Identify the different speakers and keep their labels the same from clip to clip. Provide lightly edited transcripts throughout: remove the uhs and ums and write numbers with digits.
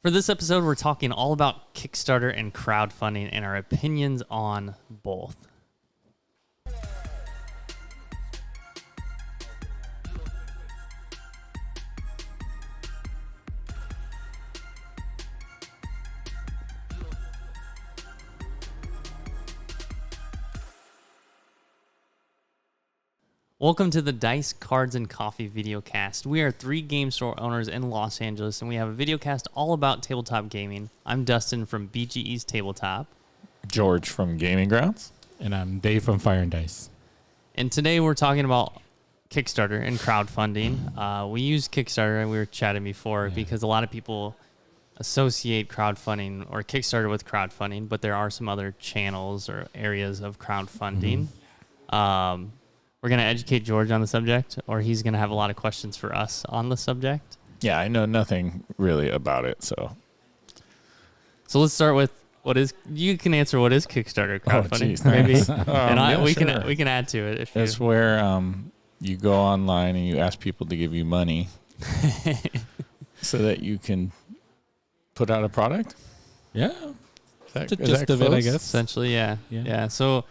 Speaker 1: For this episode, we're talking all about Kickstarter and crowdfunding and our opinions on both. Welcome to the Dice, Cards, and Coffee VideoCast. We are 3 game store owners in Los Angeles, and we have a videocast all about tabletop gaming. I'm Dustin from BGE's Tabletop.
Speaker 2: George from Gaming Grounds.
Speaker 3: And I'm Dave from Fire and Dice.
Speaker 1: And today we're talking about Kickstarter and crowdfunding. We use Kickstarter, and we were chatting before, because a lot of people associate crowdfunding or Kickstarter with crowdfunding, but there are some other channels or areas of crowdfunding. We're going to educate George on the subject, or he's going to have a lot of questions for us on the subject.
Speaker 2: Yeah, I know nothing really about it, so.
Speaker 1: So let's start with you can answer what is Kickstarter crowdfunding,
Speaker 2: geez,
Speaker 1: maybe,
Speaker 2: nice.
Speaker 1: and we
Speaker 2: sure.
Speaker 1: can add to it.
Speaker 2: That's where you go online and you ask people to give you money so that you can put out a product.
Speaker 3: Yeah,
Speaker 2: Is
Speaker 3: the gist of it, I guess.
Speaker 1: Essentially, yeah. So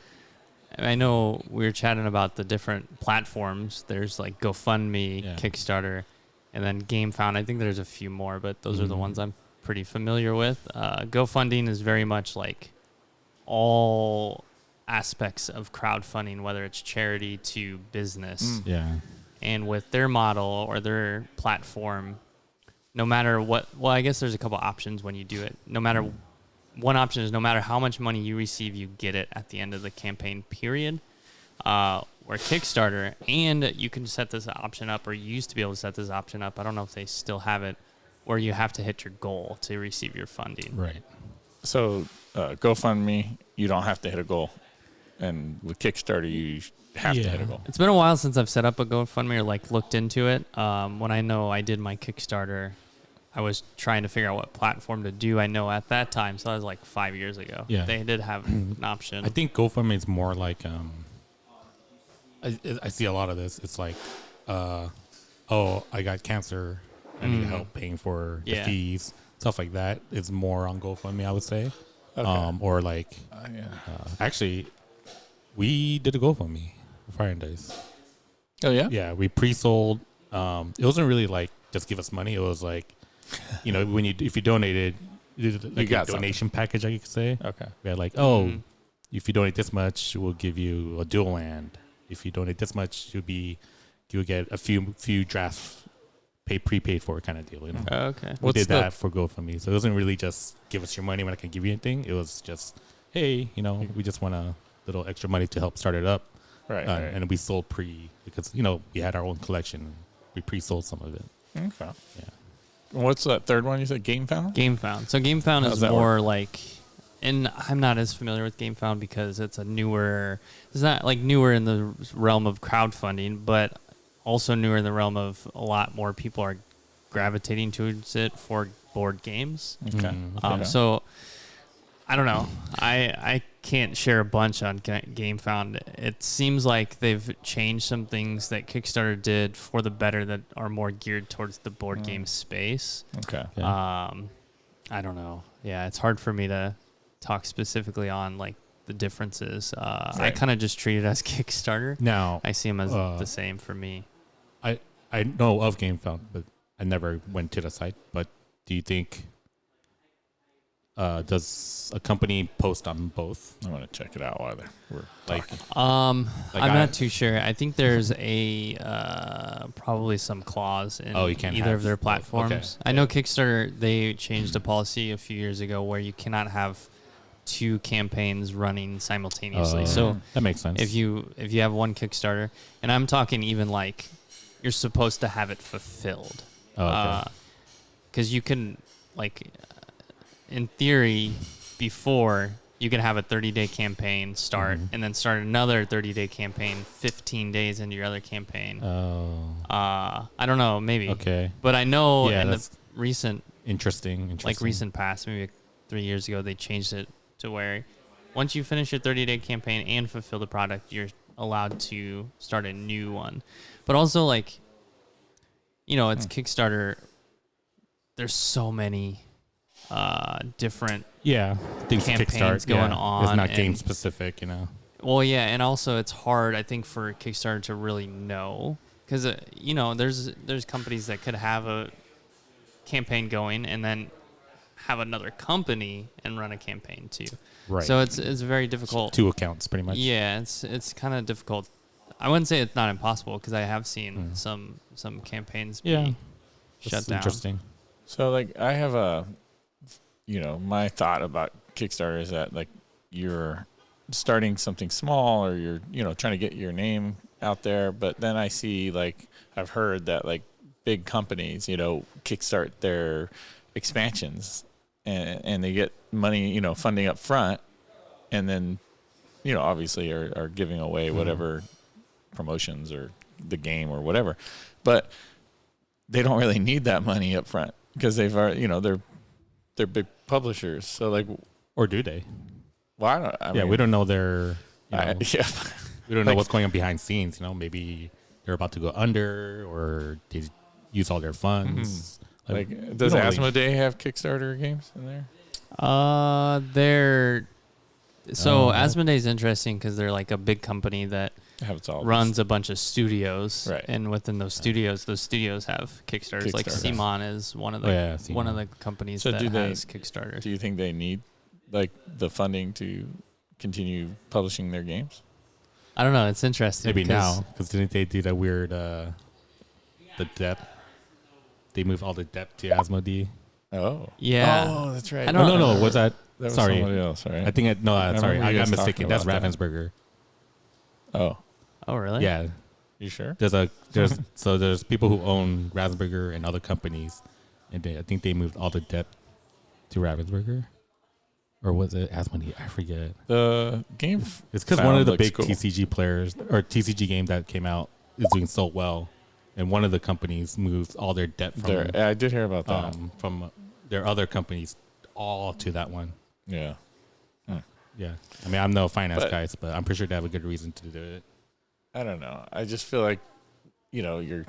Speaker 1: I know we were chatting about the different platforms. There's like GoFundMe, Kickstarter, and then GameFound. I think there's a few more, but those are the ones I'm pretty familiar with. GoFunding is very much like all aspects of crowdfunding, whether it's charity to business.
Speaker 3: Yeah.
Speaker 1: And with their model or their platform, no matter what, well, I guess there's a couple options when you do it. One option is no matter how much money you receive, you get it at the end of the campaign period. Or Kickstarter, and you can set this option up, or you used to be able to set this option up. I don't know if they still have it, where you have to hit your goal to receive your funding.
Speaker 3: Right.
Speaker 2: So GoFundMe, you don't have to hit a goal. And with Kickstarter, you have to hit a goal.
Speaker 1: It's been a while since I've set up a GoFundMe or like looked into it. When I know I did my Kickstarter, I was trying to figure out what platform to do. I know at that time, so that was like 5 years ago.
Speaker 3: Yeah.
Speaker 1: They did have an option.
Speaker 3: I think GoFundMe is more like, I see a lot of this. It's like, I got cancer. I need help paying for the fees. Stuff like that is more on GoFundMe, I would say.
Speaker 2: Okay.
Speaker 3: Or like, actually, we did a GoFundMe for Fire and Dice.
Speaker 2: Oh, yeah?
Speaker 3: Yeah, we pre-sold. It wasn't really like just give us money. It was like, if you donated, like
Speaker 2: you got
Speaker 3: a donation package, I could say.
Speaker 2: Okay.
Speaker 3: We had like, if you donate this much, we'll give you a dual land. If you donate this much, you'll get a few drafts prepaid for kind of deal.
Speaker 1: Okay.
Speaker 3: We did that for GoFundMe, so it wasn't really just give us your money when I can give you anything. It was just, hey, we just want a little extra money to help start it up.
Speaker 2: Right.
Speaker 3: And we sold because we had our own collection. We pre-sold some of it.
Speaker 2: Okay.
Speaker 3: Yeah.
Speaker 2: What's that third one you said? GameFound?
Speaker 1: GameFound. So GameFound is more
Speaker 2: work?
Speaker 1: like, and I'm not as familiar with GameFound because it's not like newer in the realm of crowdfunding, but also newer in the realm of a lot more people are gravitating towards it for board games.
Speaker 2: Okay.
Speaker 1: So I don't know. I can't share a bunch on GameFound. It seems like they've changed some things that Kickstarter did for the better that are more geared towards the board game space.
Speaker 2: Okay.
Speaker 3: Yeah.
Speaker 1: I don't know. Yeah, it's hard for me to talk specifically on like the differences. I kind of just treat it as Kickstarter.
Speaker 3: Now,
Speaker 1: I see them as the same for me.
Speaker 3: I know of GameFound, but I never went to the site. But do you think does a company post on both?
Speaker 2: I'm going to check it out while we're talking.
Speaker 1: I'm not too sure. I think there's probably some clause in either of their platforms.
Speaker 3: Okay.
Speaker 1: I know Kickstarter, they changed a policy a few years ago where you cannot have 2 campaigns running simultaneously. So
Speaker 3: that makes sense.
Speaker 1: If you have one Kickstarter, and I'm talking even like you're supposed to have it fulfilled. Because you can, like, in theory, before you can have a 30-day campaign start and then start another 30-day campaign 15 days into your other campaign. I don't know, maybe.
Speaker 3: Okay.
Speaker 1: But I know in the recent
Speaker 3: interesting
Speaker 1: past, maybe 3 years ago, they changed it to where once you finish your 30-day campaign and fulfill the product, you're allowed to start a new one. But also, like, it's Kickstarter. There's so many different
Speaker 3: things
Speaker 1: campaigns
Speaker 3: kickstart
Speaker 1: going on.
Speaker 3: It's not
Speaker 1: and-
Speaker 3: game specific,
Speaker 1: Well, yeah, and also it's hard, I think, for Kickstarter to really know because there's companies that could have a campaign going and then have another company and run a campaign too.
Speaker 3: Right.
Speaker 1: So it's very difficult.
Speaker 3: 2 accounts, pretty much.
Speaker 1: Yeah, it's kind of difficult. I wouldn't say it's not impossible because I have seen some campaigns be shut
Speaker 3: That's
Speaker 1: down.
Speaker 3: interesting.
Speaker 2: So like I have my thought about Kickstarter is that like you're starting something small or you're trying to get your name out there, but then I see like I've heard that like big companies kickstart their expansions and they get money funding up front and then obviously are giving away whatever promotions or the game or whatever, but they don't really need that money up front because they've already they're big publishers. So like,
Speaker 3: Or do they?
Speaker 2: well, I mean,
Speaker 3: We don't know their.
Speaker 2: yeah.
Speaker 3: We don't know what's going on behind scenes. Maybe they're about to go under, or they use all their funds.
Speaker 2: Like,
Speaker 3: we
Speaker 2: does
Speaker 3: don't really-
Speaker 2: Asmodee have Kickstarter games in there?
Speaker 1: They're so
Speaker 3: Oh.
Speaker 1: Asmodee is interesting because they're like a big company that
Speaker 2: I have it all.
Speaker 1: runs a bunch of studios,
Speaker 2: Right.
Speaker 1: and within those studios have Kickstarters. Like
Speaker 2: Kickstarter.
Speaker 1: Simon is one of the one of the companies
Speaker 2: So
Speaker 1: that
Speaker 2: do they-
Speaker 1: has Kickstarter.
Speaker 2: Do you think they need like the funding to continue publishing their games?
Speaker 1: I don't know. It's interesting.
Speaker 3: Maybe
Speaker 1: 'cause-
Speaker 3: now, because didn't they do that weird the debt? They moved all the debt to Asmodee.
Speaker 2: Oh.
Speaker 1: Yeah.
Speaker 2: Oh, that's right.
Speaker 1: I don't
Speaker 3: No,
Speaker 1: know.
Speaker 3: was that?
Speaker 2: That was
Speaker 3: Sorry.
Speaker 2: somebody else, right?
Speaker 3: I think sorry,
Speaker 2: remember
Speaker 3: I
Speaker 2: you
Speaker 3: got
Speaker 2: guys
Speaker 3: mistaken.
Speaker 2: talking
Speaker 3: That's
Speaker 2: about that.
Speaker 3: Ravensburger.
Speaker 2: Oh,
Speaker 1: Oh, really?
Speaker 3: Yeah,
Speaker 2: you sure?
Speaker 3: there's people who own Ravensburger and other companies, and I think they moved all the debt to Ravensburger, or was it Asmodee? I forget.
Speaker 2: The game.
Speaker 3: It's because one of the
Speaker 2: looks
Speaker 3: big
Speaker 2: cool.
Speaker 3: TCG players or TCG game that came out is doing so well, and one of the companies moved all their debt from
Speaker 2: I did hear about that.
Speaker 3: from their other companies all to that one.
Speaker 2: Yeah.
Speaker 3: Yeah, I mean I'm no finance
Speaker 2: But-
Speaker 3: guys, but I'm pretty sure they have a good reason to do it.
Speaker 2: I don't know. I just feel like, you're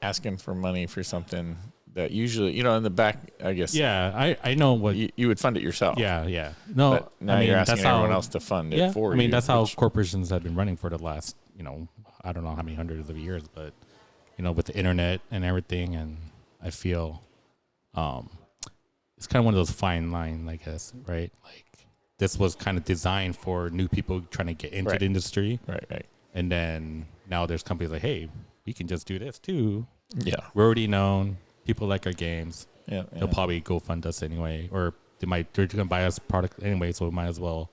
Speaker 2: asking for money for something that usually, in the back, I guess.
Speaker 3: Yeah, I know what.
Speaker 2: You would fund it yourself.
Speaker 3: Yeah. No,
Speaker 2: But now
Speaker 3: I mean
Speaker 2: you're asking
Speaker 3: that's
Speaker 2: everyone
Speaker 3: how,
Speaker 2: else to fund it
Speaker 3: Yeah,
Speaker 2: for you.
Speaker 3: I mean that's how
Speaker 2: which-
Speaker 3: corporations have been running for the last, I don't know how many hundreds of years, but with the internet and everything, and I feel, it's kind of one of those fine line, I guess, right? Like this was kind of designed for new people trying to get into
Speaker 2: Right.
Speaker 3: the industry,
Speaker 2: Right.
Speaker 3: and then now there's companies like, hey, we can just do this too.
Speaker 2: Yeah.
Speaker 3: We're already known. People like our games.
Speaker 2: Yeah.
Speaker 3: They'll probably go fund us anyway, or they're gonna buy us product anyway, so we might as well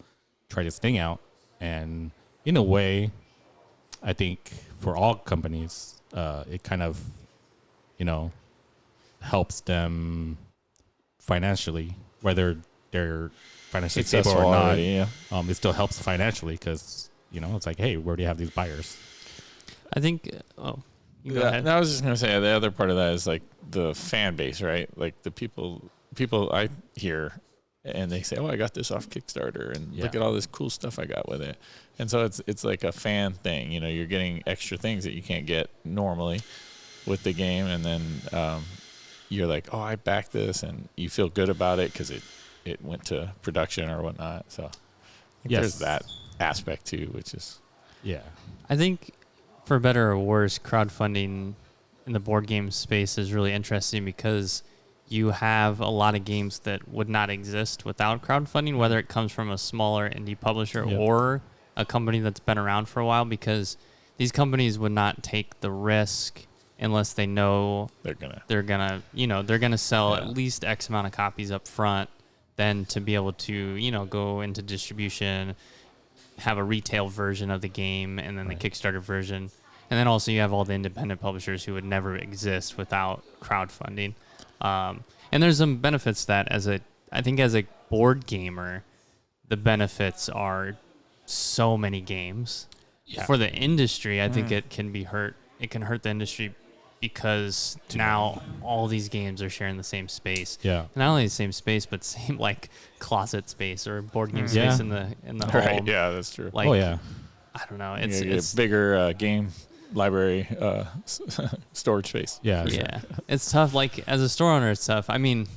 Speaker 3: try this thing out. And in a way, I think for all companies, it kind of, helps them financially, whether they're financially stable
Speaker 2: Successful
Speaker 3: or not.
Speaker 2: already, yeah.
Speaker 3: It still helps financially because it's like, hey, we already have these buyers.
Speaker 1: I think. Oh, you go ahead.
Speaker 2: No, I was just gonna say the other part of that is like the fan base, right? Like the people I hear, and they say, "Oh, I got this off Kickstarter, and look
Speaker 3: Yeah.
Speaker 2: at all this cool stuff I got with it." And so it's like a fan thing, you're getting extra things that you can't get normally with the game, and then you're like, "Oh, I backed this," and you feel good about it because it went to production or whatnot. So I think
Speaker 3: Yes.
Speaker 2: there's that aspect too, which is
Speaker 3: Yeah.
Speaker 1: I think, for better or worse, crowdfunding in the board game space is really interesting because you have a lot of games that would not exist without crowdfunding, whether it comes from a smaller indie publisher
Speaker 3: Yep.
Speaker 1: or a company that's been around for a while, because these companies would not take the risk unless they know
Speaker 2: they're gonna.
Speaker 1: they're gonna sell
Speaker 2: Yeah.
Speaker 1: at least X amount of copies up front, then to be able to go into distribution, have a retail version of the game, and then
Speaker 3: Right.
Speaker 1: the Kickstarter version, and then also you have all the independent publishers who would never exist without crowdfunding. And there's some benefits that I think as a board gamer, the benefits are so many games.
Speaker 3: Yeah.
Speaker 1: For the industry, I think it can hurt the industry because now all these games are sharing the same space.
Speaker 3: Yeah.
Speaker 1: Not only the same space, but same like closet space or board game
Speaker 3: Yeah.
Speaker 1: space in the
Speaker 2: Right.
Speaker 1: home.
Speaker 2: Yeah, that's true.
Speaker 1: Like,
Speaker 3: Oh yeah.
Speaker 1: I don't know.
Speaker 2: You
Speaker 1: It's
Speaker 2: get a bigger game library storage space.
Speaker 3: Yeah.
Speaker 1: yeah, it's tough. Like as a store owner, it's tough. I mean,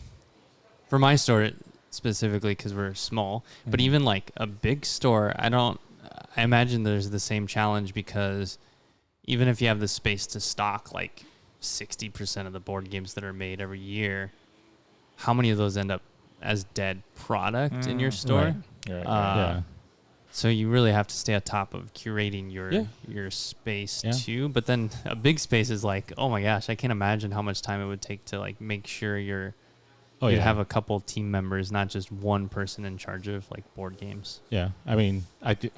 Speaker 1: for my store specifically, because we're small, but even like a big store, I imagine there's the same challenge, because even if you have the space to stock like 60% of the board games that are made every year, how many of those end up as dead product in your store?
Speaker 2: Right.
Speaker 3: Yeah.
Speaker 1: So you really have to stay on top of curating your space too. But then a big space is like, oh my gosh, I can't imagine how much time it would take to like make sure you'd have a couple team members, not just one person in charge of like board games.
Speaker 3: Yeah. I mean,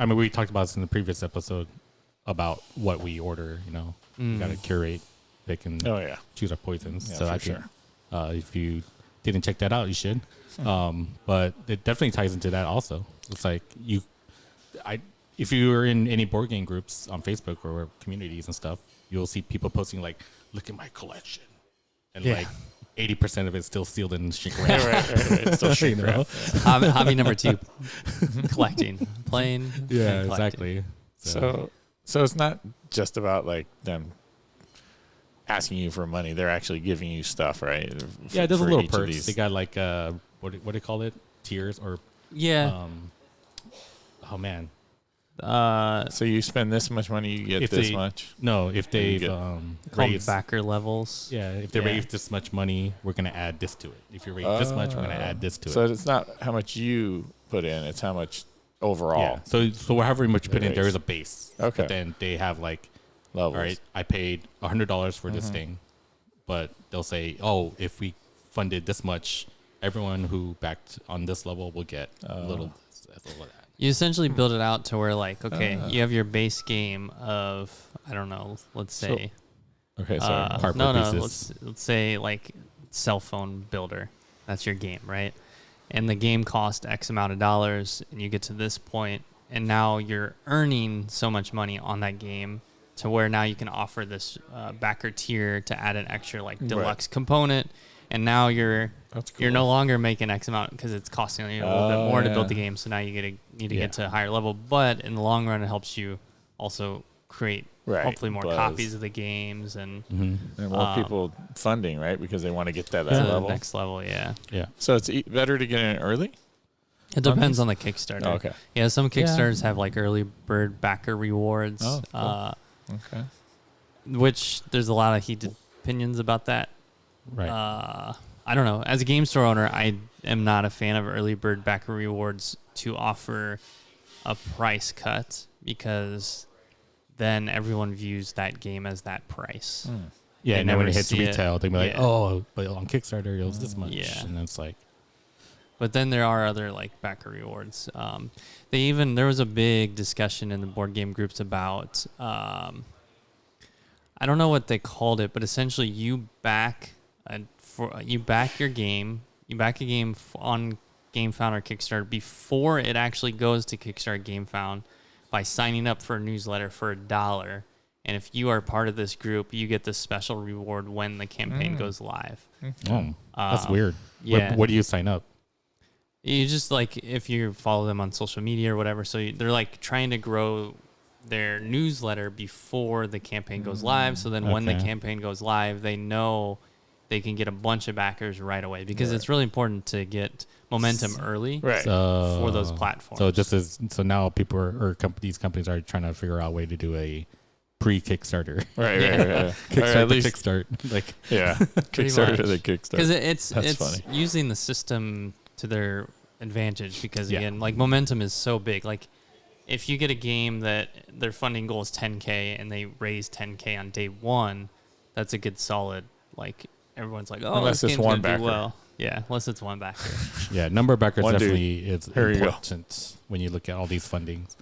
Speaker 3: we talked about this in the previous episode about what we order. You know, we got to curate, pick, and choose our poisons.
Speaker 2: Yeah,
Speaker 3: so I think if you didn't check that out, you should. But it definitely ties into that also. It's like if you are in any board game groups on Facebook or communities and stuff, you'll see people posting like, "Look at my collection," and like 80% of it's still sealed in shrink wrap.
Speaker 2: right. Still shrink wrap.
Speaker 1: Hobby number 2, collecting, playing.
Speaker 3: Yeah,
Speaker 1: and collecting.
Speaker 3: exactly.
Speaker 2: So it's not just about like them asking you for money; they're actually giving you stuff, right?
Speaker 3: Yeah, there's a little perks. They got like what do they call it? Tiers or oh man.
Speaker 2: So you spend this much money, you get this much.
Speaker 3: No, if they've
Speaker 1: raised backer levels.
Speaker 3: Yeah, if they raise this much money, we're gonna add this to it. If you raise this much, we're gonna add this to it.
Speaker 2: So it's not how much you put in; it's how much overall.
Speaker 3: Yeah. So however much you put in, there is a base.
Speaker 2: Okay.
Speaker 3: But then they have like
Speaker 2: levels.
Speaker 3: All right, I paid $100 for this thing, but they'll say, oh, if we funded this much, everyone who backed on this level will get a little of that.
Speaker 1: You essentially build it out to where, like, okay, you have your base game of, I don't know, let's say. Let's say like cell phone builder. That's your game, right? And the game cost X amount of dollars, and you get to this point, and now you're earning so much money on that game to where now you can offer this backer tier to add an extra like deluxe component, and now you're no longer making X amount because it's costing you a little bit more to build the game. So now you need to get to a higher level, but in the long run, it helps you also create hopefully more copies of the games and
Speaker 2: more people funding, right? Because they want to get that level,
Speaker 1: next level. Yeah.
Speaker 2: So it's better to get in early.
Speaker 1: It depends on the Kickstarter.
Speaker 2: Oh, okay.
Speaker 1: Yeah, some Kickstarters have like early bird backer rewards.
Speaker 2: Oh, cool. Okay.
Speaker 1: Which there's a lot of heated opinions about that.
Speaker 3: Right.
Speaker 1: I don't know. As a game store owner, I am not a fan of early bird backer rewards to offer a price cut, because then everyone views that game as that price.
Speaker 3: Yeah, and then when it hits retail, they'll be like,
Speaker 1: Yeah.
Speaker 3: oh, but on Kickstarter, it was this much.
Speaker 1: Yeah.
Speaker 3: And it's like,
Speaker 1: But then there are other like backer rewards. There was a big discussion in the board game groups about, I don't know what they called it, but essentially you back your game, you back a game on GameFound or Kickstarter before it actually goes to Kickstarter GameFound by signing up for a newsletter for $1. And if you are part of this group, you get this special reward when the campaign goes live.
Speaker 3: that's weird.
Speaker 1: Yeah.
Speaker 3: What do you sign up?
Speaker 1: You just like, if you follow them on social media or whatever, so they're like trying to grow their newsletter before the campaign goes live. So then when the campaign goes live, they know they can get a bunch of backers right away, because it's really important to get momentum early for those platforms.
Speaker 3: So now people or these companies are trying to figure out a way to do a pre-Kickstarter.
Speaker 2: Right.
Speaker 3: Kickstarter to Kickstart. Like,
Speaker 2: Kickstarter to the Kickstarter.
Speaker 1: Because it's
Speaker 2: funny.
Speaker 1: using the system to their advantage, because again, like momentum is so big. Like if you get a game that their funding goal is 10K and they raise 10K on day one, that's a good solid, like everyone's like, oh,
Speaker 2: unless
Speaker 1: this
Speaker 2: it's
Speaker 1: game's
Speaker 2: one
Speaker 1: gonna do
Speaker 2: backer.
Speaker 1: well. Yeah, unless it's one backer.
Speaker 3: Yeah, number of backers definitely is
Speaker 2: Here you go.
Speaker 3: important when you look at all these fundings.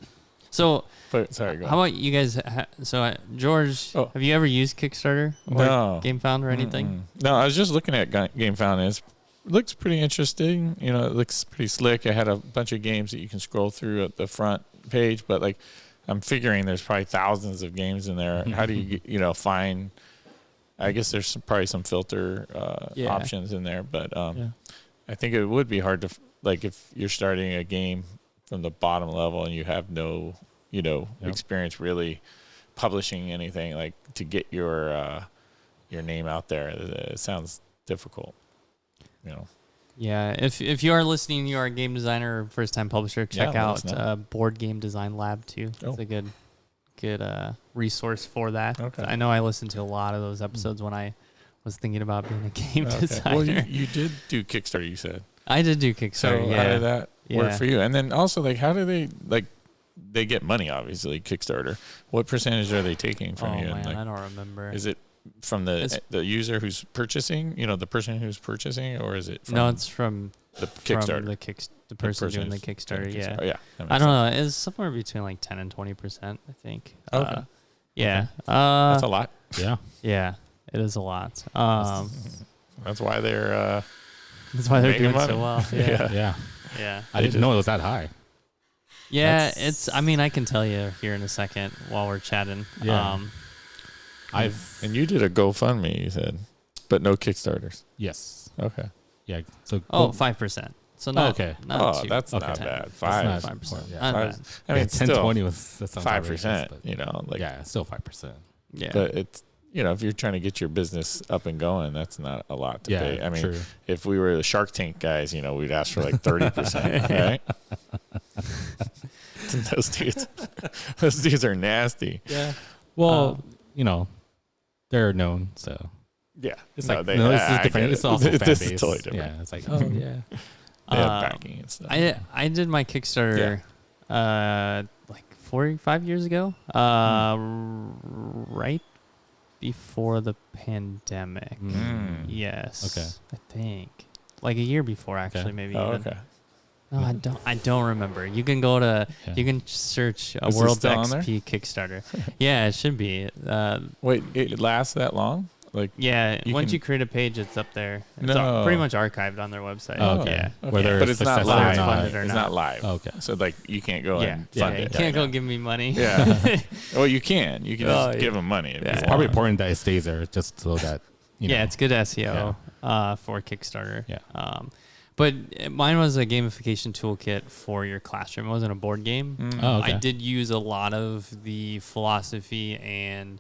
Speaker 1: So
Speaker 2: Sorry, go
Speaker 1: how about you guys? George, have you ever used Kickstarter or GameFound or anything?
Speaker 2: No, I was just looking at GameFound. It looks pretty interesting. You know, it looks pretty slick. It had a bunch of games that you can scroll through at the front page, but like I'm figuring there's probably thousands of games in there. How do you find? I guess there's probably some filter options in there, but I think it would be hard to like if you're starting a game from the bottom level and you have no experience really publishing anything, like to get your name out there. It sounds difficult.
Speaker 1: Yeah, if you are listening, you are a game designer or first time publisher, check out Board Game Design Lab too. It's a good resource for that.
Speaker 2: Okay.
Speaker 1: I know I listened to a lot of those episodes when I was thinking about being a game designer.
Speaker 2: Well, you did do Kickstarter, you said.
Speaker 1: I did do Kickstarter.
Speaker 2: So
Speaker 1: yeah.
Speaker 2: how did that work for you? And then also, like, how do they get money? Obviously, Kickstarter. What percentage are they taking from you?
Speaker 1: Oh man,
Speaker 2: like,
Speaker 1: I don't remember.
Speaker 2: Is it from the user who's purchasing? You know, the person who's purchasing, or is it from
Speaker 1: No, it's from
Speaker 2: the Kickstarter?
Speaker 1: From the person doing the Kickstarter. Yeah.
Speaker 2: Oh, yeah.
Speaker 1: I don't know. It's somewhere between like 10 and 20%, I think.
Speaker 2: Okay.
Speaker 1: Yeah.
Speaker 2: Okay. That's a lot.
Speaker 3: Yeah.
Speaker 1: Yeah, it is a lot.
Speaker 2: That's why they're.
Speaker 1: That's why they're
Speaker 2: making
Speaker 1: doing
Speaker 2: money.
Speaker 1: so well.
Speaker 3: Yeah. I didn't know it was that high.
Speaker 1: Yeah, I mean, I can tell you here in a second while we're chatting.
Speaker 3: Yeah.
Speaker 2: And you did a GoFundMe, you said, but no Kickstarters.
Speaker 3: Yes.
Speaker 2: Okay.
Speaker 3: Yeah. So
Speaker 1: 5%. So not
Speaker 3: okay.
Speaker 1: Not
Speaker 2: that's not
Speaker 1: 10.
Speaker 2: bad.
Speaker 1: That's
Speaker 2: 5%.
Speaker 3: Yeah.
Speaker 1: Not bad.
Speaker 2: I mean,
Speaker 3: 10,
Speaker 2: still
Speaker 3: 20 was that sounds
Speaker 2: 5%.
Speaker 3: but
Speaker 2: You know, like
Speaker 3: yeah, still 5%.
Speaker 1: Yeah.
Speaker 2: But it's if you're trying to get your business up and going, that's not a lot to pay. I mean,
Speaker 3: true.
Speaker 2: if we were the Shark Tank guys, we'd ask for like 30%, right? those dudes are nasty.
Speaker 3: Yeah. Well, they're known, so
Speaker 2: yeah,
Speaker 3: it's
Speaker 2: no,
Speaker 3: like
Speaker 2: they,
Speaker 3: this is different. It's also fan
Speaker 2: this
Speaker 3: base.
Speaker 2: is totally different.
Speaker 3: Yeah, it's like yeah.
Speaker 2: They have backing and stuff.
Speaker 1: I did my Kickstarter like 4-5 years ago, right before the pandemic. Yes.
Speaker 3: Okay.
Speaker 1: I think like a year before, actually, maybe.
Speaker 2: Oh,
Speaker 1: even.
Speaker 2: okay.
Speaker 1: No, I don't remember. You can go to you can search a World XP Kickstarter. Yeah, it should be.
Speaker 2: Wait, it lasts that long? Like
Speaker 1: once you create a page, it's up there. It's pretty much archived on their website.
Speaker 3: Oh, okay.
Speaker 1: Yeah.
Speaker 3: Whether
Speaker 2: but it's not live.
Speaker 1: Funded or
Speaker 2: It's
Speaker 1: not.
Speaker 2: not live.
Speaker 3: Okay.
Speaker 2: So like you can't go and fund
Speaker 1: You
Speaker 2: it.
Speaker 1: can't go give me money.
Speaker 2: Yeah. Well, you can. You can just give them money.
Speaker 1: Yeah.
Speaker 3: It's probably important that it stays there just so that
Speaker 1: it's good SEO for Kickstarter.
Speaker 3: Yeah.
Speaker 1: But mine was a gamification toolkit for your classroom. It wasn't a board game.
Speaker 3: Oh, okay.
Speaker 1: I did use a lot of the philosophy and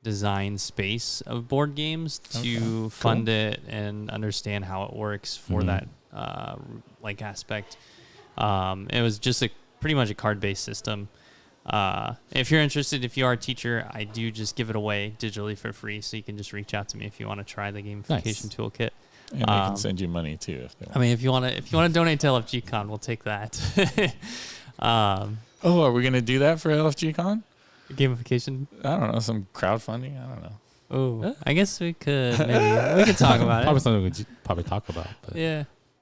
Speaker 1: design space of board games to fund it and understand how it works for that aspect. It was just pretty much a card-based system. If you're interested, if you are a teacher, I do just give it away digitally for free, so you can just reach out to me if you want to try the gamification toolkit.
Speaker 2: And they can send you money too if they want.
Speaker 1: I mean, if you want to donate to LFGCon, we'll take that.
Speaker 2: Are we gonna do that for LFGCon?
Speaker 1: Gamification?
Speaker 2: I don't know, some crowdfunding. I don't know.
Speaker 1: Oh, I guess we could maybe we could talk about
Speaker 3: Probably
Speaker 1: it.
Speaker 3: something we could probably talk about. But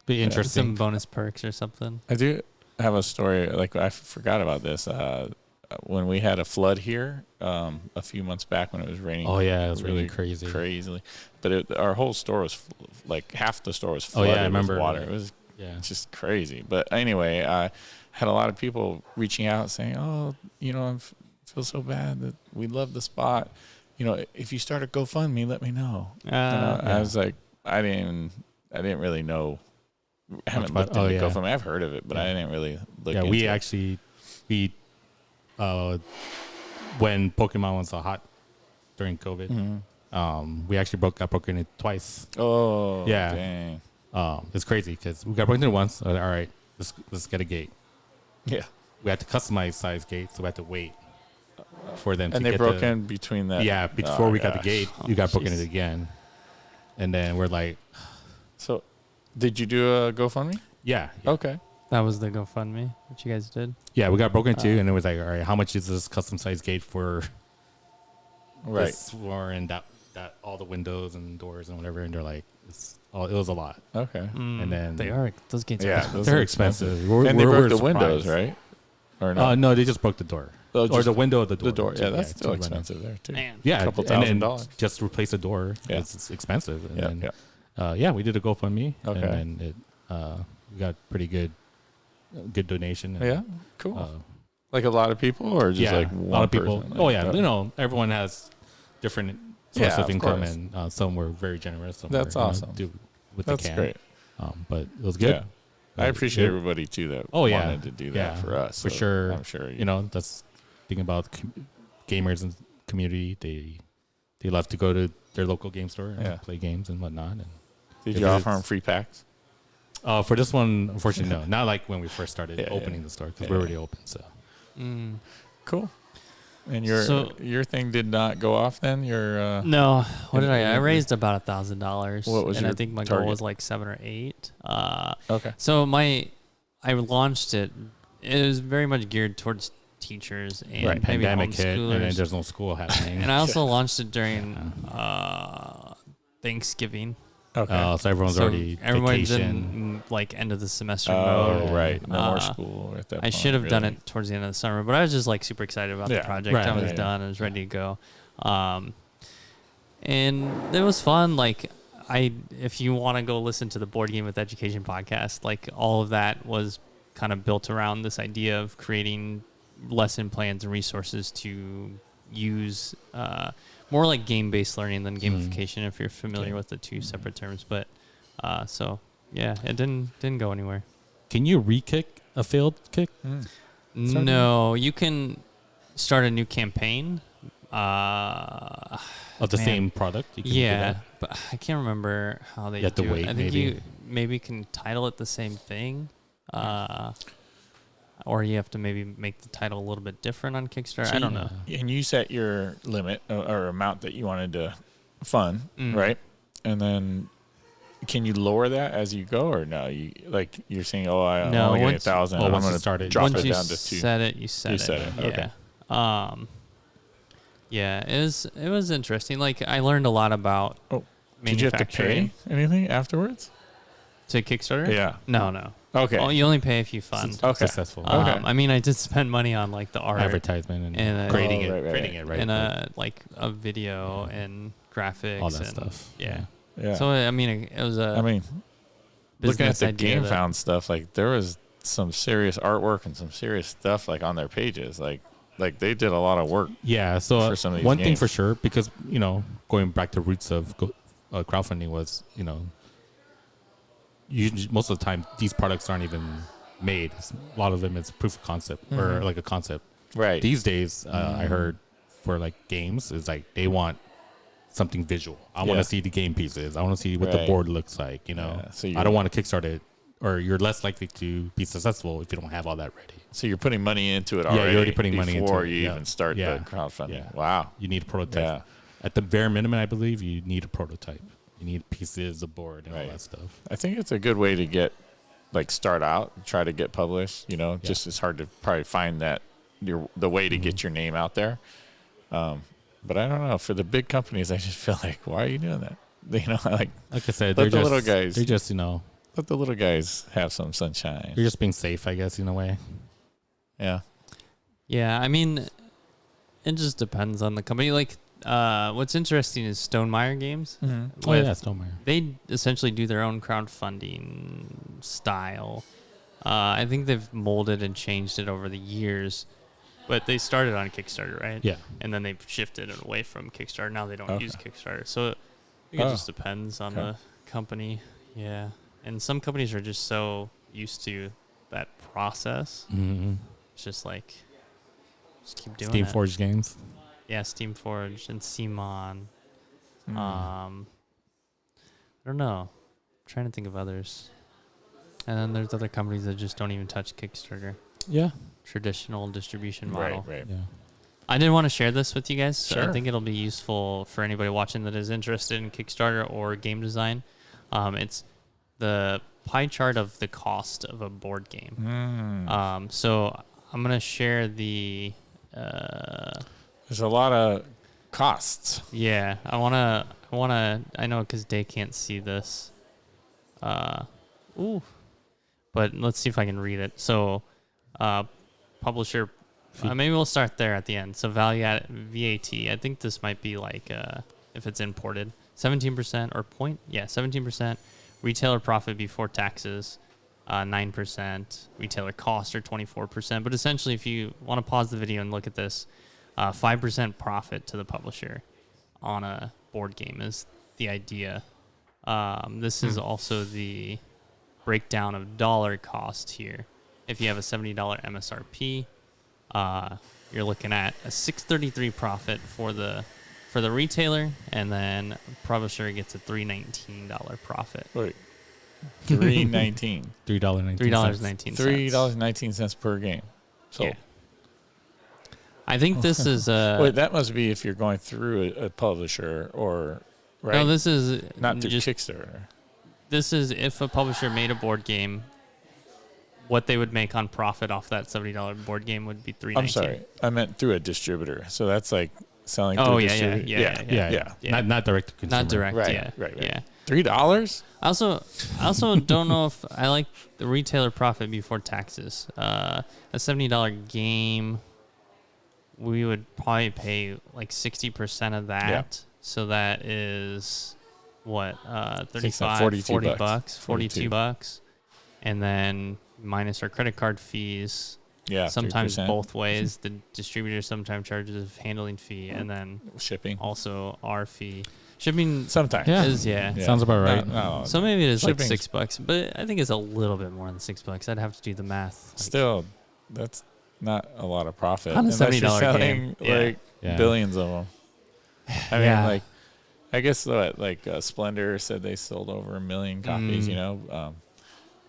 Speaker 3: be interesting.
Speaker 1: Some bonus perks or something.
Speaker 2: I do have a story. Like I forgot about this. When we had a flood here a few months back when it was raining.
Speaker 3: Oh yeah, it was really crazy.
Speaker 2: Crazily. But our whole store was like half the store was flooded
Speaker 3: I remember
Speaker 2: with water. It was just crazy. But anyway, I had a lot of people reaching out saying, "Oh, I feel so bad that we love the spot. If you start a GoFundMe, let me know." I was like, I didn't really know. I haven't looked into GoFundMe. I've heard of it, but I didn't really look into it.
Speaker 3: We actually when Pokemon was so hot during COVID, we actually got broken in twice.
Speaker 2: Oh,
Speaker 3: yeah.
Speaker 2: Dang.
Speaker 3: It's crazy because we got broken in once. All right, let's get a gate.
Speaker 2: Yeah.
Speaker 3: We had to customize size gates, so we had to wait for them to
Speaker 2: get. And they broke in between that.
Speaker 3: Yeah, before we got the gate, you got broken in again. And then we're like.
Speaker 2: So, did you do a GoFundMe?
Speaker 3: Yeah.
Speaker 2: Okay.
Speaker 1: That was the GoFundMe that you guys did?
Speaker 3: Yeah, we got broken too, and it was like, all right, how much is this custom size gate for this floor and that all the windows and doors and whatever? And they're like, it was a lot.
Speaker 2: Okay.
Speaker 3: And then
Speaker 1: those gates
Speaker 3: they're expensive.
Speaker 2: And they broke the windows, right? Or no?
Speaker 3: No, they just broke the door.
Speaker 2: Or
Speaker 3: the window of the door.
Speaker 2: The door. Yeah, that's still expensive there too.
Speaker 1: Man.
Speaker 3: Yeah,
Speaker 2: a couple $1,000.
Speaker 3: Just replace the door.
Speaker 2: Yeah.
Speaker 3: It's expensive. And
Speaker 2: Yeah.
Speaker 3: then, we did a GoFundMe.
Speaker 2: Okay.
Speaker 3: And then we got pretty good donation.
Speaker 2: Yeah, cool. Like a lot of people, or just like one
Speaker 3: a lot of people.
Speaker 2: person?
Speaker 3: Oh yeah, everyone has different sources of income,
Speaker 2: course.
Speaker 3: and some were very generous. Some
Speaker 2: That's awesome.
Speaker 3: Do what
Speaker 2: That's
Speaker 3: they can.
Speaker 2: great.
Speaker 3: But it was good.
Speaker 2: Yeah. I appreciate everybody too that wanted to do that for us.
Speaker 3: For sure.
Speaker 2: I'm sure.
Speaker 3: That's thinking about gamers and community. They love to go to their local game store and play games and whatnot. And
Speaker 2: did you offer them free packs?
Speaker 3: For this one, unfortunately, no. Not like when we first started opening the store because we're already open. So
Speaker 2: Cool. And your thing did not go off then?
Speaker 1: No. What did I raised about $1,000.
Speaker 2: What was
Speaker 1: and
Speaker 2: your
Speaker 1: I think my
Speaker 2: target?
Speaker 1: goal was like 7 or 8.
Speaker 2: Okay.
Speaker 1: So I launched it. It was very much geared towards teachers and maybe
Speaker 3: pandemic hit,
Speaker 1: homeschoolers.
Speaker 3: and then there's no school happening.
Speaker 1: And I also launched it during Thanksgiving.
Speaker 2: Okay.
Speaker 3: So everyone's already
Speaker 1: everyone's
Speaker 3: vacation.
Speaker 1: in like end of the semester
Speaker 2: Oh,
Speaker 1: mode.
Speaker 2: right. No more school at that point.
Speaker 1: I should have done it towards the end of the summer, but I was just like super excited about the project.
Speaker 3: Right,
Speaker 1: I was done. I was ready to go. And it was fun. Like if you want to go listen to the Board Game with Education podcast, like all of that was kind of built around this idea of creating lesson plans and resources to use more like game-based learning than gamification, if you're familiar with the two separate terms. But so yeah, it didn't go anywhere.
Speaker 3: Can you re-kick a failed kick?
Speaker 1: No, you can start a new campaign.
Speaker 3: Of the same product? You can do that?
Speaker 1: But I can't remember how they
Speaker 3: You have to
Speaker 1: do
Speaker 3: wait,
Speaker 1: it. I think
Speaker 3: maybe.
Speaker 1: you maybe can title it the same thing. Or you have to maybe make the title a little bit different on Kickstarter. I don't know.
Speaker 2: And you set your limit or amount that you wanted to fund, right? And then can you lower that as you go, or no? You're saying, I'm only getting 1,000. I'm going to drop it down to 2.
Speaker 1: You set it.
Speaker 2: You set it. Okay.
Speaker 1: Yeah, it was interesting. Like I learned a lot about
Speaker 2: Did you have to pay anything afterwards?
Speaker 1: To Kickstarter?
Speaker 2: Yeah.
Speaker 1: No.
Speaker 2: Okay.
Speaker 1: Oh, you only pay if you fund.
Speaker 3: Successful.
Speaker 2: Okay.
Speaker 1: I mean, I did spend money on like the art,
Speaker 3: Advertisement and
Speaker 1: creating
Speaker 3: creating it, right?
Speaker 1: And like a video and graphics,
Speaker 3: all that
Speaker 1: and
Speaker 3: stuff.
Speaker 2: Yeah.
Speaker 1: So I mean, it was a.
Speaker 2: I mean, looking at the
Speaker 1: idea
Speaker 2: Game Found stuff, like there was some serious artwork and some serious stuff like on their pages, like they did a lot of work.
Speaker 3: Yeah. So
Speaker 2: for some of these
Speaker 3: one thing
Speaker 2: games.
Speaker 3: for sure, because going back to roots of crowdfunding was most of the time these products aren't even made. A lot of them is proof of concept or like a concept.
Speaker 2: Right.
Speaker 3: These days, I heard for like games is like they want something visual. I want to see the game pieces. I want to see what the board looks like.
Speaker 2: So
Speaker 3: I don't want to kickstart it, or you're less likely to be successful if you don't have all that ready.
Speaker 2: So you're putting money into it already.
Speaker 3: Yeah, you're already putting money into it
Speaker 2: before you even start the crowdfunding.
Speaker 3: Yeah.
Speaker 2: Wow.
Speaker 3: You need a prototype.
Speaker 2: Yeah.
Speaker 3: At the bare minimum, I believe you need a prototype. You need pieces of board and all that stuff.
Speaker 2: I think it's a good way to start out, try to get published. Just it's hard to probably find the way to get your name out there. But I don't know. For the big companies, I just feel like, why are you doing that?
Speaker 3: Like I said,
Speaker 2: let the little guys.
Speaker 3: They're just
Speaker 2: let the little guys have some sunshine.
Speaker 3: You're just being safe, I guess, in a way.
Speaker 2: Yeah.
Speaker 1: Yeah, I mean, it just depends on the company. Like, what's interesting is Stonemaier Games.
Speaker 3: Mm-hmm. Stonemaier.
Speaker 1: They essentially do their own crowdfunding style. I think they've molded and changed it over the years. But they started on Kickstarter, right?
Speaker 3: Yeah.
Speaker 1: And then they shifted it away from Kickstarter. Now they don't use Kickstarter. So I think it just depends on the company. Yeah. And some companies are just so used to that process.
Speaker 3: Mm-hmm.
Speaker 1: It's just like, just keep doing it.
Speaker 3: Steamforged Games.
Speaker 1: Yeah, Steamforged and Simon. I don't know. I'm trying to think of others. And then there's other companies that just don't even touch Kickstarter.
Speaker 3: Yeah.
Speaker 1: Traditional distribution model.
Speaker 2: Right.
Speaker 3: Yeah.
Speaker 1: I did want to share this with you guys. So
Speaker 2: Sure.
Speaker 1: I think it'll be useful for anybody watching that is interested in Kickstarter or game design. It's the pie chart of the cost of a board game. So I'm going to share the...
Speaker 2: There's a lot of costs.
Speaker 1: Yeah, I know because Day can't see this. But let's see if I can read it. So, publisher, maybe we'll start there at the end. So value added VAT. I think this might be like if it's imported, 17% or 17%. Retailer profit before taxes, 9%. Retailer cost are 24%. But essentially, if you want to pause the video and look at this, 5% profit to the publisher on a board game is the idea. This is also the breakdown of dollar cost here. If you have a $70 MSRP, you're looking at a $6.33 profit for the retailer, and then publisher gets a $3.19 profit.
Speaker 2: Wait, $3.19.
Speaker 3: $3.19.
Speaker 2: $3.19 per game. So
Speaker 1: Yeah. I think this is
Speaker 2: wait, that must be if you're going through a publisher or right.
Speaker 1: no. This is
Speaker 2: not through
Speaker 1: just
Speaker 2: Kickstarter.
Speaker 1: this is if a publisher made a board game, what they would make on profit off that $70 board game would be $3.19.
Speaker 2: I'm sorry, I meant through a distributor. So that's like selling.
Speaker 1: Oh,
Speaker 2: through a
Speaker 1: yeah,
Speaker 2: distributor.
Speaker 1: yeah.
Speaker 3: Not direct to consumer.
Speaker 1: Not direct.
Speaker 2: Right,
Speaker 1: Right.
Speaker 2: right.
Speaker 1: Yeah.
Speaker 2: $3?
Speaker 1: I also don't know if I like the retailer profit before taxes. A $70 game, we would probably pay like 60% of that.
Speaker 2: Yeah.
Speaker 1: So that is what, 35,
Speaker 2: 42
Speaker 1: 40
Speaker 2: bucks.
Speaker 1: bucks, 42 bucks. And then minus our credit card fees.
Speaker 2: Yeah,
Speaker 1: Sometimes
Speaker 2: 3%.
Speaker 1: both ways. The distributor sometimes charges a handling fee and then
Speaker 2: Shipping.
Speaker 1: also our fee. Shipping
Speaker 2: Sometimes.
Speaker 3: Yeah.
Speaker 1: is, yeah.
Speaker 3: Sounds about right.
Speaker 2: No,
Speaker 1: So maybe it is like
Speaker 2: Shipping's-
Speaker 1: $6, but I think it's a little bit more than $6. I'd have to do the math. Like,
Speaker 2: still, that's not a lot of profit.
Speaker 1: On a
Speaker 2: unless you're
Speaker 1: $70
Speaker 2: selling
Speaker 1: game. Yeah.
Speaker 2: like
Speaker 3: Yeah.
Speaker 2: billions of them. I mean,
Speaker 1: Yeah.
Speaker 2: like, I guess what, like Splendor said they sold over 1 million copies, you know.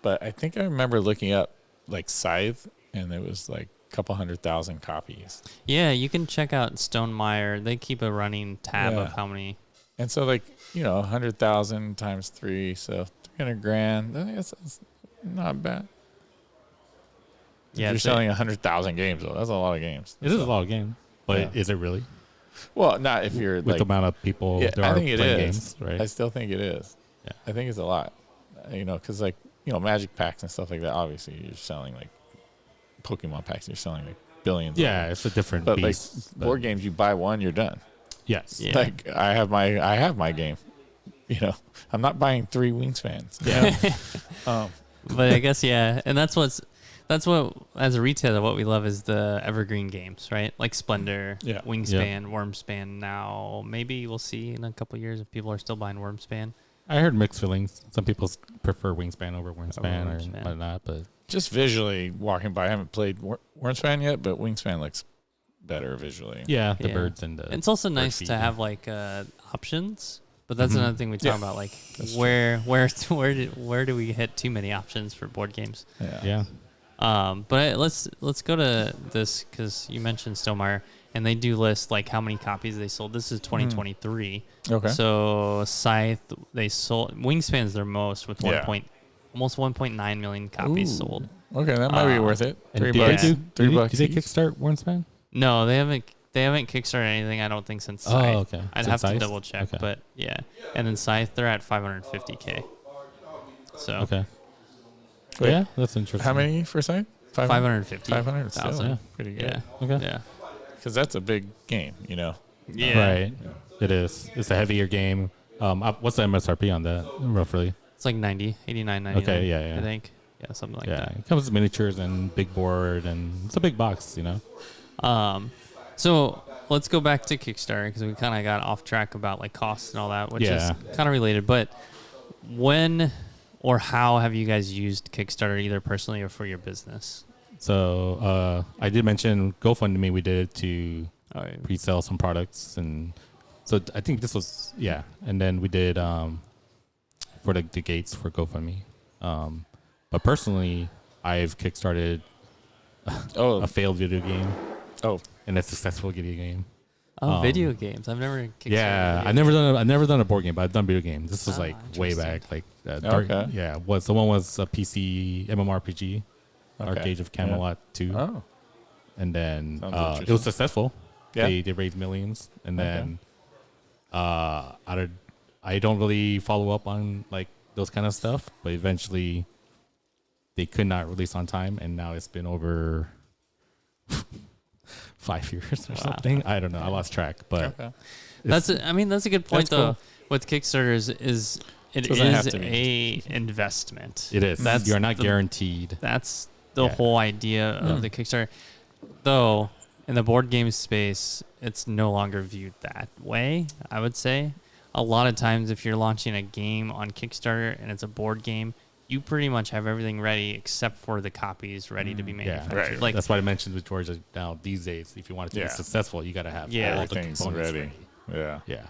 Speaker 2: But I think I remember looking up like Scythe, and it was like a couple 100,000 copies.
Speaker 1: yeah, you can check out Stonemeyer. They keep a running tab of
Speaker 2: Yeah.
Speaker 1: how many.
Speaker 2: And so, like, you know, 100,000 times 3, so 300 grand. I think that's not bad.
Speaker 1: Yeah,
Speaker 2: If you're
Speaker 1: it's a-
Speaker 2: selling 100,000 games, though, that's a lot of games.
Speaker 3: It is a lot of games, but
Speaker 2: Yeah.
Speaker 3: is it really?
Speaker 2: Well, not if you're
Speaker 3: With
Speaker 2: like.
Speaker 3: the amount of people
Speaker 2: Yeah,
Speaker 3: there
Speaker 2: I
Speaker 3: are
Speaker 2: think it
Speaker 3: playing
Speaker 2: is.
Speaker 3: games, right?
Speaker 2: I still think it is.
Speaker 3: Yeah.
Speaker 2: I think it's a lot. You know, because like, you know, Magic packs and stuff like that. Obviously, you're selling like Pokemon packs. You're selling like billions.
Speaker 3: Yeah,
Speaker 2: of them.
Speaker 3: it's a different
Speaker 2: But
Speaker 3: beast.
Speaker 2: like board games, you buy one, you're done.
Speaker 3: Yes.
Speaker 1: Yeah.
Speaker 2: Like I have my game. You know, I'm not buying 3 Wingspans. Yeah.
Speaker 1: But I guess, yeah. And that's what, as a retailer, what we love is the evergreen games, right? Like Splendor,
Speaker 2: Yeah.
Speaker 1: Wingspan, Wormspan. Now, maybe we'll see in a couple years if people are still buying Wormspan.
Speaker 3: I heard mixed feelings. Some people prefer Wingspan over Wormspan or
Speaker 1: Wormspan.
Speaker 3: whatnot, but
Speaker 2: Just visually walking by, I haven't played Wormspan yet, but Wingspan looks better visually.
Speaker 3: yeah, the
Speaker 1: Yeah.
Speaker 3: birds and the.
Speaker 1: It's also
Speaker 3: bird
Speaker 1: nice
Speaker 3: feed.
Speaker 1: to have like options, but that's another thing we talk
Speaker 2: Yeah.
Speaker 1: about. Like
Speaker 2: That's true.
Speaker 1: where do we hit too many options for board games?
Speaker 3: Yeah.
Speaker 1: But let's go to this because you mentioned Stonemeyer, and they do list like how many copies they sold. This is 2023.
Speaker 2: Okay.
Speaker 1: So Scythe, they sold Wingspan's their most with
Speaker 2: Yeah.
Speaker 1: almost 1.9 million copies
Speaker 2: Ooh.
Speaker 1: sold.
Speaker 2: Okay, that might be worth it.
Speaker 3: And
Speaker 2: $3
Speaker 3: did
Speaker 2: bucks.
Speaker 3: They do,
Speaker 2: $3
Speaker 3: did
Speaker 2: bucks.
Speaker 3: Did they
Speaker 2: each?
Speaker 3: kickstart Wormspan?
Speaker 1: No, they haven't kickstarted anything. I don't think since Scythe.
Speaker 3: Oh, okay.
Speaker 1: I'd
Speaker 3: Since
Speaker 1: have to
Speaker 3: Scythe?
Speaker 1: double check,
Speaker 3: Okay.
Speaker 1: but yeah. And then Scythe, they're at 550K. So
Speaker 3: Okay.
Speaker 2: Wait,
Speaker 3: Yeah, that's interesting.
Speaker 2: How many for site?
Speaker 1: 550.
Speaker 2: 500 still.
Speaker 1: thousand.
Speaker 2: Pretty good.
Speaker 1: Yeah.
Speaker 3: Okay.
Speaker 1: Yeah.
Speaker 2: Because that's a big game, you know.
Speaker 1: Yeah.
Speaker 3: Right. It is. It's a heavier game. What's the MSRP on that, roughly?
Speaker 1: It's like 90, 89, 99.
Speaker 3: Okay, yeah.
Speaker 1: I think. Yeah, something like
Speaker 3: yeah,
Speaker 1: that.
Speaker 3: it comes with miniatures and big board, and it's a big box, you know.
Speaker 1: So let's go back to Kickstarter because we kind of got off track about like costs and all that, which
Speaker 3: Yeah.
Speaker 1: is kind of related. But when or how have you guys used Kickstarter either personally or for your business?
Speaker 3: So I did mention GoFundMe. We did it to
Speaker 1: Oh, yeah.
Speaker 3: pre-sell some products, and so I think this was and then we did for the gates for GoFundMe. But personally, I've kickstarted a failed video game
Speaker 2: Oh,
Speaker 3: and a successful video game.
Speaker 1: Video games. I've never Kickstarted.
Speaker 3: Yeah,
Speaker 1: video
Speaker 3: I've never done a board game, but I've done video games. This was like way
Speaker 1: interesting.
Speaker 3: back, like
Speaker 2: Okay.
Speaker 3: yeah. The one was a PC MMORPG,
Speaker 2: Okay.
Speaker 3: Arcade of Camelot 2,
Speaker 2: oh,
Speaker 3: and then
Speaker 2: Sounds
Speaker 3: it was
Speaker 2: interesting.
Speaker 3: successful.
Speaker 2: Yeah.
Speaker 3: They raised millions, and
Speaker 2: Okay.
Speaker 3: then I don't really follow up on like those kind of stuff, but eventually they could not release on time, and now it's been over 5 years or something. I don't know. I lost track, but
Speaker 2: okay.
Speaker 1: That's a good point
Speaker 2: That's cool.
Speaker 1: though. With Kickstarters is it
Speaker 2: Doesn't have
Speaker 1: is
Speaker 2: to be.
Speaker 1: a investment.
Speaker 3: it is.
Speaker 1: That's
Speaker 3: You're not
Speaker 1: the-
Speaker 3: guaranteed.
Speaker 1: That's the
Speaker 3: Yeah.
Speaker 1: whole idea of the Kickstarter. Though in the board game space, it's no longer viewed that way, I would say. A lot of times if you're launching a game on Kickstarter and it's a board game, you pretty much have everything ready except for the copies ready to be
Speaker 3: Yeah,
Speaker 1: manufactured.
Speaker 2: right.
Speaker 1: Like
Speaker 3: That's what I mentioned with Georgia. Now these days, if you want it to
Speaker 2: Yeah.
Speaker 3: be successful, you got to have
Speaker 1: Yeah.
Speaker 3: all the
Speaker 2: Everything's
Speaker 3: components
Speaker 2: ready. Yeah.
Speaker 3: Yeah.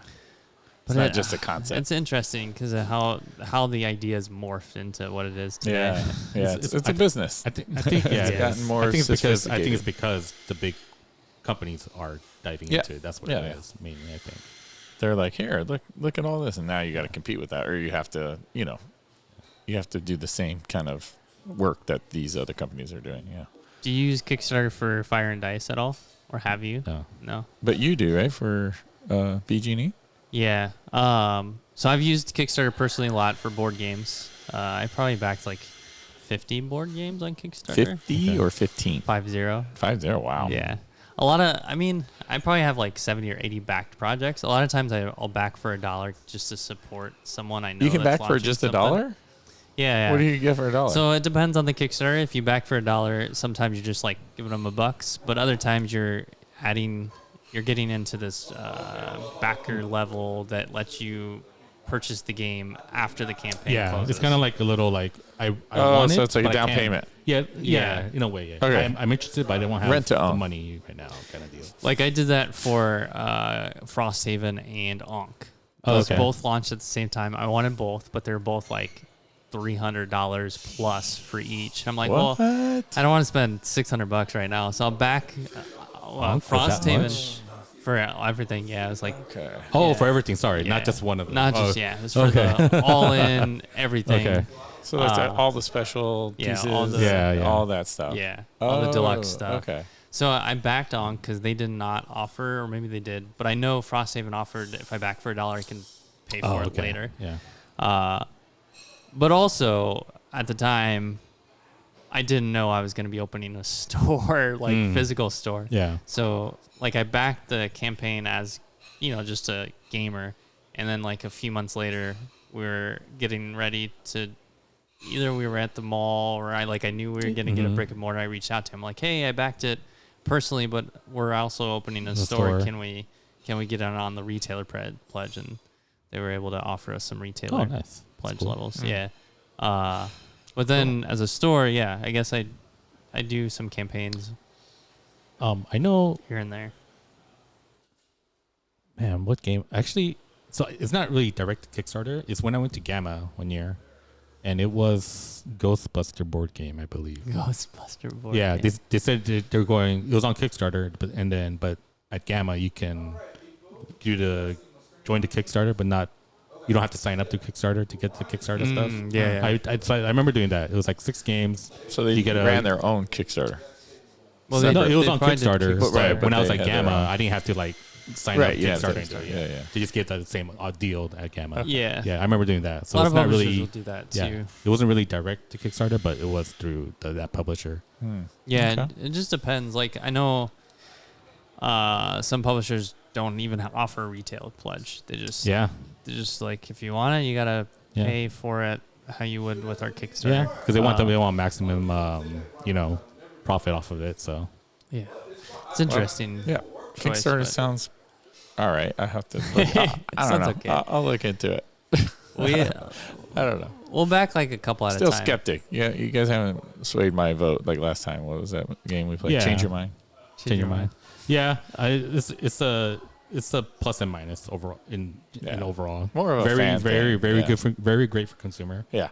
Speaker 2: It's not just a concept.
Speaker 1: It's interesting because of how the ideas morphed into what it is today.
Speaker 2: Yeah. It's a business.
Speaker 3: I think yeah,
Speaker 2: it's gotten more
Speaker 3: I think
Speaker 2: sophisticated.
Speaker 3: it's because the big companies are diving into it. That's what it is mainly. I think
Speaker 2: they're like, here, look at all this, and now you got to compete with that, or you have to, you have to do the same kind of work that these other companies are doing. Yeah.
Speaker 1: Do you use Kickstarter for Fire and Dice at all, or have you? No.
Speaker 2: But you do, right? For BG&E?
Speaker 1: Yeah. So I've used Kickstarter personally a lot for board games. I probably backed like 50 board games on Kickstarter.
Speaker 2: 50 or 15?
Speaker 1: 50.
Speaker 2: 50. Wow.
Speaker 1: Yeah. A lot of, I probably have like 70 or 80 backed projects. A lot of times I'll back for $1 just to support someone I know.
Speaker 2: You can
Speaker 1: that's
Speaker 2: back for just $1?
Speaker 1: Yeah.
Speaker 2: What do you get for $1?
Speaker 1: So it depends on the Kickstarter. If you back for $1, sometimes you're just like giving them $1, but other times you're getting into this backer level that lets you purchase the game after the campaign closes.
Speaker 3: It's kind of like a little like I
Speaker 2: oh,
Speaker 3: want
Speaker 2: so
Speaker 3: it,
Speaker 2: it's like a
Speaker 3: but
Speaker 2: down payment.
Speaker 3: Yeah, in a way. Yeah.
Speaker 2: Okay.
Speaker 3: I'm interested, but I don't have
Speaker 2: Rent to
Speaker 3: the
Speaker 2: own.
Speaker 3: money right now, kind of deal.
Speaker 1: Like I did that for Frosthaven and Ankh.
Speaker 3: Oh,
Speaker 1: Those
Speaker 3: okay.
Speaker 1: both launched at the same time. I wanted both, but they're both like $300 plus for each. I'm like,
Speaker 2: What?
Speaker 1: well, I don't want to spend $600 right now, so I'll back Frosthaven for everything. Yeah, it was like
Speaker 2: Okay.
Speaker 3: Oh,
Speaker 1: Yeah.
Speaker 3: for everything. Sorry,
Speaker 1: Yeah.
Speaker 3: not just one of them.
Speaker 1: not just it's for the all-in everything.
Speaker 3: Okay.
Speaker 2: So that's all the special pieces,
Speaker 1: all the-
Speaker 2: all that stuff.
Speaker 1: Yeah, all the deluxe
Speaker 2: Oh,
Speaker 1: stuff.
Speaker 2: Okay.
Speaker 1: So I backed on because they did not offer, or maybe they did, but I know Frosthaven offered if I back for $1, I can pay for it later.
Speaker 3: Yeah.
Speaker 1: But also at the time, I didn't know I was going to be opening a store, like physical store.
Speaker 3: Yeah.
Speaker 1: So like I backed the campaign as, just a gamer, and then like a few months later, we were getting ready to. Either we were at the mall, or I knew we were going to get a brick and mortar. I reached out to him like, hey, I backed it personally, but we're also opening a store. Can we get on the retailer pledge? And they were able to offer us some retailer pledge levels.
Speaker 3: Mm.
Speaker 1: Yeah. But then as a store, I guess I do some campaigns
Speaker 3: I know.
Speaker 1: here and there.
Speaker 3: Man, what game? Actually, so it's not really direct to Kickstarter. It's when I went to Gamma one year, and it was Ghostbuster board game, I believe.
Speaker 1: Ghostbuster board
Speaker 3: Yeah,
Speaker 1: game.
Speaker 3: they said they're going. It was on Kickstarter, but at Gamma you can join the Kickstarter, but not. You don't have to sign up to Kickstarter to get the Kickstarter stuff.
Speaker 1: Yeah.
Speaker 3: I remember doing that. It was like 6 games.
Speaker 2: So they ran their own Kickstarter.
Speaker 1: Well,
Speaker 3: No,
Speaker 1: they
Speaker 3: it was on
Speaker 1: probably did
Speaker 3: Kickstarter.
Speaker 2: But right,
Speaker 3: but when
Speaker 2: but
Speaker 3: I was
Speaker 2: they
Speaker 3: at
Speaker 2: had their
Speaker 3: Gamma,
Speaker 2: own.
Speaker 3: I didn't have to sign
Speaker 2: Right,
Speaker 3: up to
Speaker 2: yeah,
Speaker 3: Kickstarter.
Speaker 2: Kickstarter,
Speaker 3: into it,
Speaker 2: yeah.
Speaker 3: To just get the same deal at Gamma.
Speaker 1: Yeah.
Speaker 3: Yeah, I remember doing that. So
Speaker 1: a lot
Speaker 3: it's
Speaker 1: of
Speaker 3: not
Speaker 1: publishers
Speaker 3: really.
Speaker 1: will do that too.
Speaker 3: Yeah, it wasn't really direct to Kickstarter, but it was through that publisher.
Speaker 1: Yeah,
Speaker 2: Okay.
Speaker 1: it just depends. Like I know some publishers don't even offer a retail pledge. They just
Speaker 3: Yeah,
Speaker 1: they're just like, if you want it, you gotta pay for it how you would with our Kickstarter.
Speaker 3: yeah, because they want maximum, profit off of it. So
Speaker 1: Yeah, it's interesting.
Speaker 2: Yeah.
Speaker 1: choice,
Speaker 2: Kickstarter
Speaker 1: but-
Speaker 2: sounds all right. I have to. Look, I don't
Speaker 1: sounds
Speaker 2: know.
Speaker 1: okay.
Speaker 2: I'll look into it.
Speaker 1: I
Speaker 2: don't know.
Speaker 1: we'll back like a couple at
Speaker 2: Still
Speaker 1: a time.
Speaker 2: skeptic. Yeah, you guys haven't swayed my vote like last time. What was that game we played?
Speaker 3: Yeah.
Speaker 2: Change Your Mind.
Speaker 3: change your mind. Yeah, it's a plus and minus overall in overall.
Speaker 2: More of a
Speaker 3: very
Speaker 2: fan
Speaker 3: very
Speaker 2: thing.
Speaker 3: very
Speaker 2: Yeah.
Speaker 3: good very great for consumer.
Speaker 2: Yeah.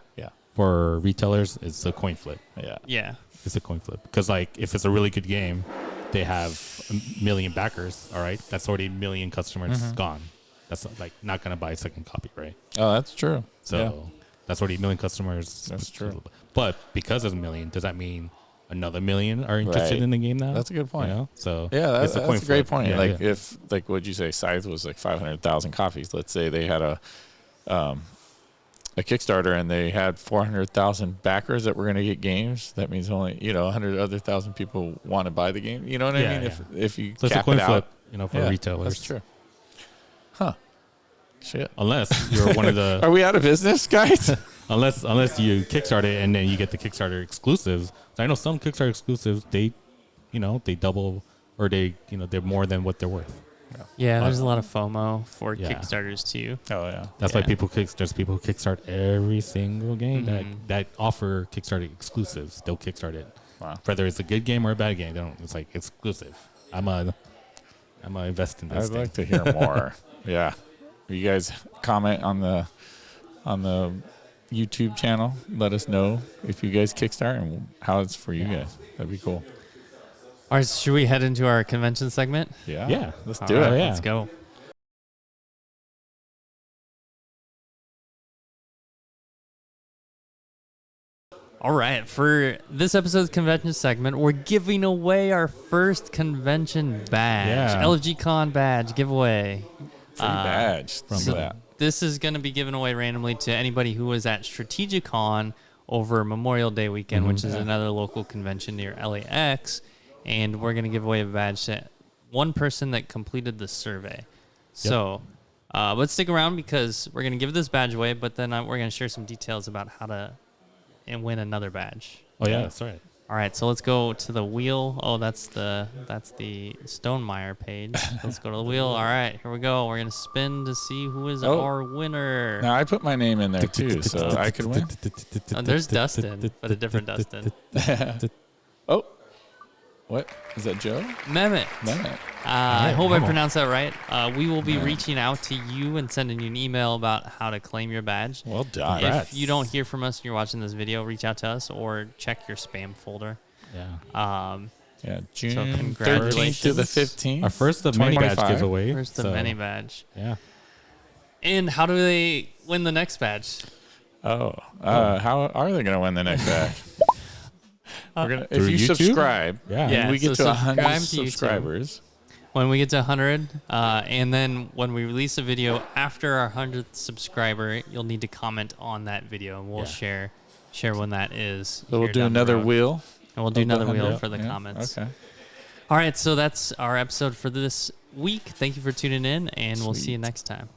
Speaker 3: For retailers, it's a coin flip.
Speaker 2: Yeah.
Speaker 1: Yeah,
Speaker 3: It's a coin flip because if it's a really good game, they have a million backers. All right, that's already a million customers gone. That's not gonna buy a second copy, right?
Speaker 2: Oh, that's true.
Speaker 3: So that's already a million customers.
Speaker 2: That's true.
Speaker 3: But because there's a million, does that mean another million are interested
Speaker 2: Right.
Speaker 3: in the game now?
Speaker 2: That's a good point.
Speaker 3: So
Speaker 2: Yeah, that's a great
Speaker 3: flip.
Speaker 2: point.
Speaker 3: Yeah,
Speaker 2: like
Speaker 3: yeah.
Speaker 2: if what'd you say, Scythe was like 500,000 copies. Let's say they had a Kickstarter and they had 400,000 backers that were going to get games. That means only 100 other thousand people want to buy the game. You know what I
Speaker 3: Yeah,
Speaker 2: mean?
Speaker 3: yeah.
Speaker 2: If you
Speaker 3: So it's a
Speaker 2: cap
Speaker 3: coin
Speaker 2: it out,
Speaker 3: flip, for retailers.
Speaker 2: That's true. Huh? Shit.
Speaker 3: Unless you're one of the
Speaker 2: Are we out of business, guys?
Speaker 3: unless you Kickstarter it and then you get the Kickstarter exclusives. So I know some Kickstarter exclusives they double or they're more than what they're worth.
Speaker 1: yeah. There's a lot of FOMO for
Speaker 3: Yeah.
Speaker 1: Kickstarters too.
Speaker 2: Oh yeah.
Speaker 3: That's why there's people who kickstart every single game that offer Kickstarter exclusives. They'll kickstart it.
Speaker 2: Wow.
Speaker 3: Whether it's a good game or a bad game, they don't. It's like exclusive. I'm a invest in this.
Speaker 2: I'd like to hear more. Yeah. you guys comment on the YouTube channel. Let us know if you guys Kickstart and how it's for you guys. That'd be cool.
Speaker 1: All right, should we head into our convention segment?
Speaker 3: Yeah.
Speaker 2: Let's
Speaker 1: All
Speaker 2: do
Speaker 1: right,
Speaker 2: it.
Speaker 3: Yeah.
Speaker 1: Let's go. All right, for this episode's convention segment, we're giving away our first convention badge.
Speaker 3: Yeah.
Speaker 1: LFG Con badge giveaway.
Speaker 2: Free badge from
Speaker 1: so
Speaker 2: that.
Speaker 1: This is going to be given away randomly to anybody who was at Strategicon over Memorial Day weekend, which is another local convention near LAX. And we're going to give away a badge to one person that completed the survey. So let's stick around because we're going to give this badge away, but then we're going to share some details about how to win another badge.
Speaker 3: Oh yeah, that's right.
Speaker 1: All right, so let's go to the wheel. Oh, that's the Stonemeyer page. Let's go to the wheel. All right, here we go. We're gonna spin to see who is our winner.
Speaker 2: Now I put my name in there too, so I could win.
Speaker 1: There's Dustin, but a different Dustin.
Speaker 2: Oh, what is that, Joe?
Speaker 1: Mehmet.
Speaker 2: Mehmet.
Speaker 1: I hope I pronounced that right. We will be reaching out to you and sending you an email about how to claim your badge.
Speaker 2: Well done.
Speaker 1: If you don't hear from us and you're watching this video, reach out to us or check your spam folder.
Speaker 3: Yeah.
Speaker 2: Yeah, June
Speaker 1: So
Speaker 2: 13th
Speaker 1: congratulations.
Speaker 2: to the 15th.
Speaker 3: Our first of many badge
Speaker 2: 2025.
Speaker 3: giveaway.
Speaker 1: First the mini badge.
Speaker 3: Yeah.
Speaker 1: And how do they win the next badge?
Speaker 2: How are they going to win the next badge? We're gonna, if
Speaker 3: Through
Speaker 2: you
Speaker 3: YouTube?
Speaker 2: subscribe,
Speaker 3: Yeah.
Speaker 2: and we get
Speaker 1: so
Speaker 2: to 100
Speaker 1: subscribe to YouTube.
Speaker 2: subscribers.
Speaker 1: When we get to 100, and then when we release a video after our 100th subscriber, you'll need to comment on that video, and we'll share when that is.
Speaker 2: So we'll do another wheel.
Speaker 1: And we'll do
Speaker 2: of the
Speaker 1: another wheel
Speaker 2: 100.
Speaker 1: for the comments.
Speaker 2: Okay.
Speaker 1: All right, so that's our episode for this week. Thank you for tuning in, and we'll see you
Speaker 2: Sweet.
Speaker 1: next time.